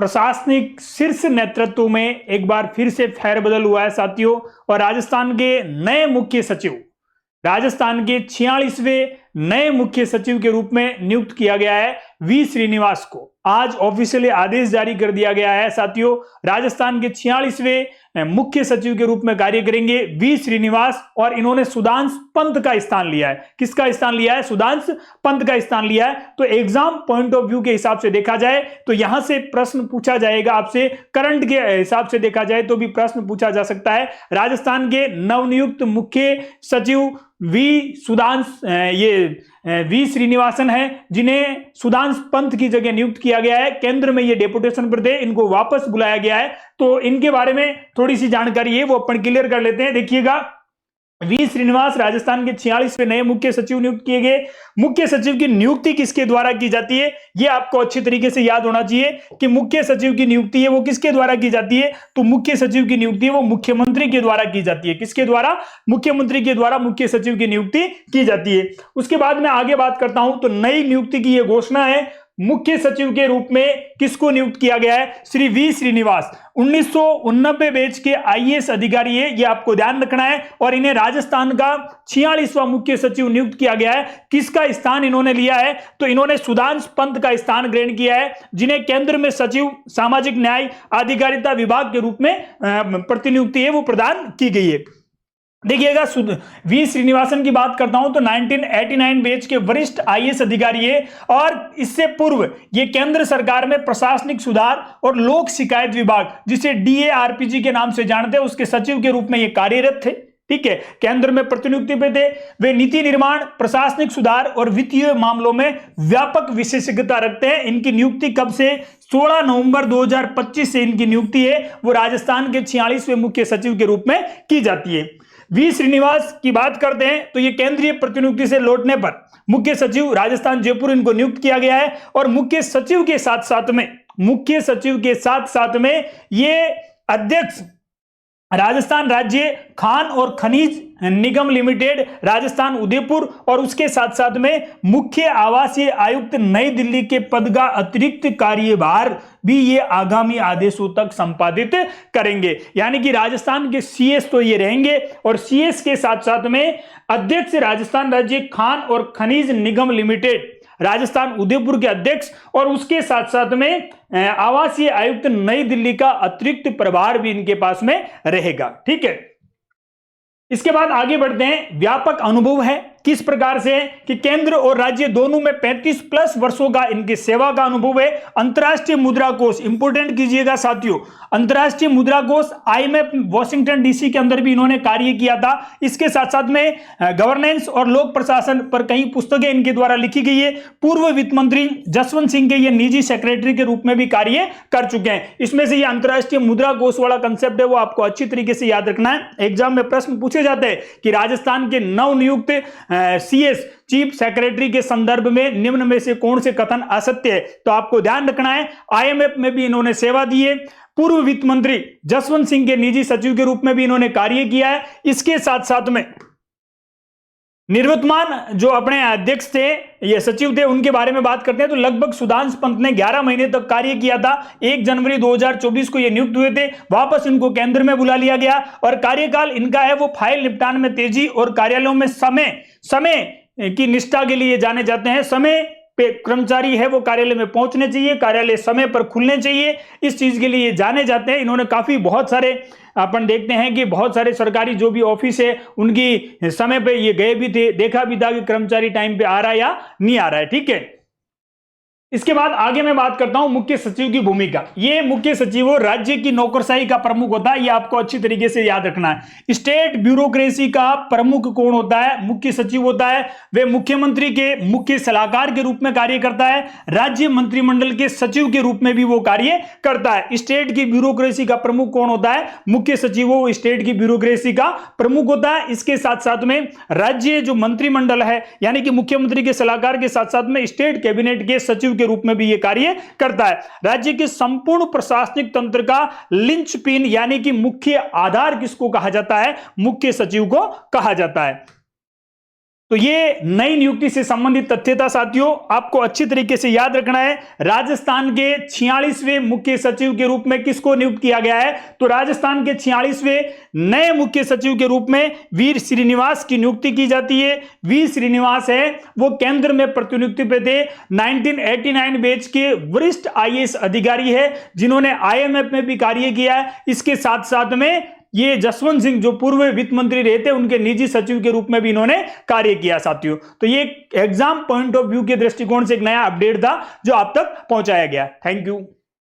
प्रशासनिक शीर्ष नेतृत्व में एक बार फिर से फेरबदल हुआ है साथियों, और राजस्थान के नए मुख्य सचिव, राजस्थान के 46वें नए मुख्य सचिव के रूप में नियुक्त किया गया है वी श्रीनिवास को। आज ऑफिशियली आदेश जारी कर दिया गया है साथियों। राजस्थान के 46वें मुख्य सचिव के रूप में कार्य करेंगे वी श्रीनिवास, और इन्होंने सुधांश पंत का स्थान लिया है। किसका स्थान लिया है? सुधांश पंत का स्थान लिया है। तो एग्जाम पॉइंट ऑफ व्यू के हिसाब से देखा जाए तो यहां से प्रश्न पूछा जाएगा आपसे, करंट के हिसाब से देखा जाए तो भी प्रश्न पूछा जा सकता है। राजस्थान के नवनियुक्त मुख्य सचिव वी श्रीनिवासन है, जिन्हें सुधांश पंत की जगह नियुक्त किया गया है। केंद्र में ये डेपुटेशन पर थे, इनको वापस बुलाया गया है। तो इनके बारे में थोड़ी सी जानकारी है वो अपन क्लियर कर लेते हैं। देखिएगा, वी श्रीनिवास राजस्थान के 46वें नए मुख्य सचिव नियुक्त किए गए। मुख्य सचिव की नियुक्ति किसके द्वारा की जाती है, यह आपको अच्छी तरीके से याद होना चाहिए कि मुख्य सचिव की नियुक्ति है वो किसके द्वारा की जाती है। तो मुख्य सचिव की नियुक्ति है वो मुख्यमंत्री के द्वारा की जाती है। किसके द्वारा? मुख्यमंत्री के द्वारा मुख्य सचिव की नियुक्ति की जाती है। उसके बाद मैं आगे बात करता हूं तो नई नियुक्ति की यह घोषणा है। मुख्य सचिव के रूप में किसको नियुक्त किया गया है? श्री वी श्रीनिवास 1989 बैच के आईएएस अधिकारी है, ये आपको ध्यान रखना है। और इन्हें राजस्थान का 46वां मुख्य सचिव नियुक्त किया गया है। किसका स्थान इन्होंने लिया है? तो इन्होंने सुधांश पंत का स्थान ग्रहण किया है, जिन्हें केंद्र में सचिव सामाजिक न्याय अधिकारिता विभाग के रूप में प्रतिनियुक्ति है वो प्रदान की गई है। देखिएगा, वी श्रीनिवासन की बात करता हूं तो 1989 बैच के वरिष्ठ आईएएस अधिकारी है, और इससे पूर्व ये केंद्र सरकार में प्रशासनिक सुधार और लोक शिकायत विभाग, जिसे डीएआरपीजी के नाम से जानते हैं, उसके सचिव के रूप में ये कार्यरत थे। ठीक है, केंद्र में प्रतिनियुक्ति पे थे। वे नीति निर्माण, प्रशासनिक सुधार और वित्तीय मामलों में व्यापक विशेषज्ञता रखते हैं। इनकी नियुक्ति कब से? 16 नवंबर 2025 से इनकी नियुक्ति है वो राजस्थान के 46वें मुख्य सचिव के रूप में की जाती है। वी श्रीनिवास की बात करते हैं तो ये केंद्रीय प्रतिनियुक्ति से लौटने पर मुख्य सचिव राजस्थान जयपुर इनको नियुक्त किया गया है। और मुख्य सचिव के साथ साथ में ये अध्यक्ष राजस्थान राज्य खान और खनिज निगम लिमिटेड राजस्थान उदयपुर, और उसके साथ साथ में मुख्य आवासीय आयुक्त नई दिल्ली के पद का अतिरिक्त कार्यभार भी ये आगामी आदेशों तक संपादित करेंगे। यानी कि राजस्थान के सीएस तो ये रहेंगे, और सीएस के साथ साथ में अध्यक्ष राजस्थान राज्य खान और खनिज निगम लिमिटेड राजस्थान उदयपुर के अध्यक्ष, और उसके साथ साथ में आवासीय आयुक्त नई दिल्ली का अतिरिक्त प्रभार भी इनके पास में रहेगा। ठीक है, इसके बाद आगे बढ़ते हैं। व्यापक अनुभव है किस प्रकार से कि केंद्र और राज्य दोनों में 35+ वर्षों का इनकी सेवा का अनुभव है। अंतर्राष्ट्रीय मुद्रा कोष, इंपोर्टेंट कीजिएगा साथियों, अंतर्राष्ट्रीय मुद्रा कोष आईएमएफ वाशिंगटन डीसी के अंदर भी इन्होंने कार्य किया था। इसके साथ साथ में गवर्नेंस और लोक प्रशासन पर कई पुस्तकें इनके द्वारा लिखी गई है। पूर्व वित्त मंत्री जसवंत सिंह के ये निजी सेक्रेटरी के रूप में भी कार्य कर चुके हैं। इसमें से ये अंतर्राष्ट्रीय मुद्रा कोष वाला कंसेप्ट है वो आपको अच्छी तरीके से याद रखना है। एग्जाम में प्रश्न पूछे जाते हैं कि राजस्थान के नवनियुक्त सीएस चीफ सेक्रेटरी के संदर्भ में निम्न में से कौन से कथन असत्य है, तो आपको ध्यान रखना है आईएमएफ में भी इन्होंने सेवा दी है। पूर्व वित्त मंत्री जसवंत सिंह के निजी सचिव के रूप में भी इन्होंने कार्य किया है। इसके साथ साथ में निवर्तमान जो अपने अध्यक्ष थे, ये सचिव थे, उनके बारे में बात करते हैं तो लगभग सुधांश पंत ने 11 महीने तक कार्य किया था। 1 जनवरी 2024 को ये नियुक्त हुए थे। वापस इनको केंद्र में बुला लिया गया, और कार्यकाल इनका है वो फाइल निपटान में तेजी और कार्यालयों में समय की निष्ठा के लिए जाने जाते हैं। समय पे कर्मचारी है वो कार्यालय में पहुंचने चाहिए, कार्यालय समय पर खुलने चाहिए, इस चीज के लिए जाने जाते हैं। इन्होंने काफी बहुत सारे अपन देखते हैं कि बहुत सारे सरकारी जो भी ऑफिस है उनकी समय पे ये गए भी थे, देखा भी था कि कर्मचारी टाइम पे आ रहा है या नहीं आ रहा है। ठीक है, इसके बाद आगे मैं बात करता हूं मुख्य सचिव की भूमिका। ये मुख्य सचिव राज्य की नौकरशाही का प्रमुख होता है, ये आपको अच्छी तरीके से याद रखना है। स्टेट ब्यूरोक्रेसी का प्रमुख कौन होता है? मुख्य सचिव होता है। वे मुख्यमंत्री के मुख्य सलाहकार के रूप में कार्य करता है। राज्य मंत्रिमंडल के सचिव के रूप में भी वो कार्य करता है। स्टेट की ब्यूरोक्रेसी का प्रमुख कौन होता है? मुख्य सचिव वो स्टेट की ब्यूरोक्रेसी का प्रमुख होता है। इसके साथ साथ में राज्य जो मंत्रिमंडल है यानी कि मुख्यमंत्री के सलाहकार के साथ साथ में स्टेट कैबिनेट के सचिव के रूप में भी यह कार्य करता है। राज्य के संपूर्ण प्रशासनिक तंत्र का लिंचपिन यानी कि मुख्य आधार किसको कहा जाता है? मुख्य सचिव को कहा जाता है। तो ये नई नियुक्ति से संबंधित तथ्य था साथियों, आपको अच्छी तरीके से याद रखना है। राजस्थान के 46वें मुख्य सचिव के रूप में किसको नियुक्त किया गया है? तो राजस्थान के 46वें नए मुख्य सचिव के रूप में वी श्रीनिवास की नियुक्ति की जाती है। वी श्रीनिवास है वो केंद्र में प्रतिनियुक्ति पे थे, 1989 बैच के वरिष्ठ आईएएस अधिकारी है जिन्होंने आईएमएफ में भी कार्य किया है। इसके साथ साथ में ये जसवंत सिंह जो पूर्व वित्त मंत्री रहे थे उनके निजी सचिव के रूप में भी इन्होंने कार्य किया साथियों। तो ये एग्जाम पॉइंट ऑफ व्यू के दृष्टिकोण से एक नया अपडेट था जो आप तक पहुंचाया गया। Thank you.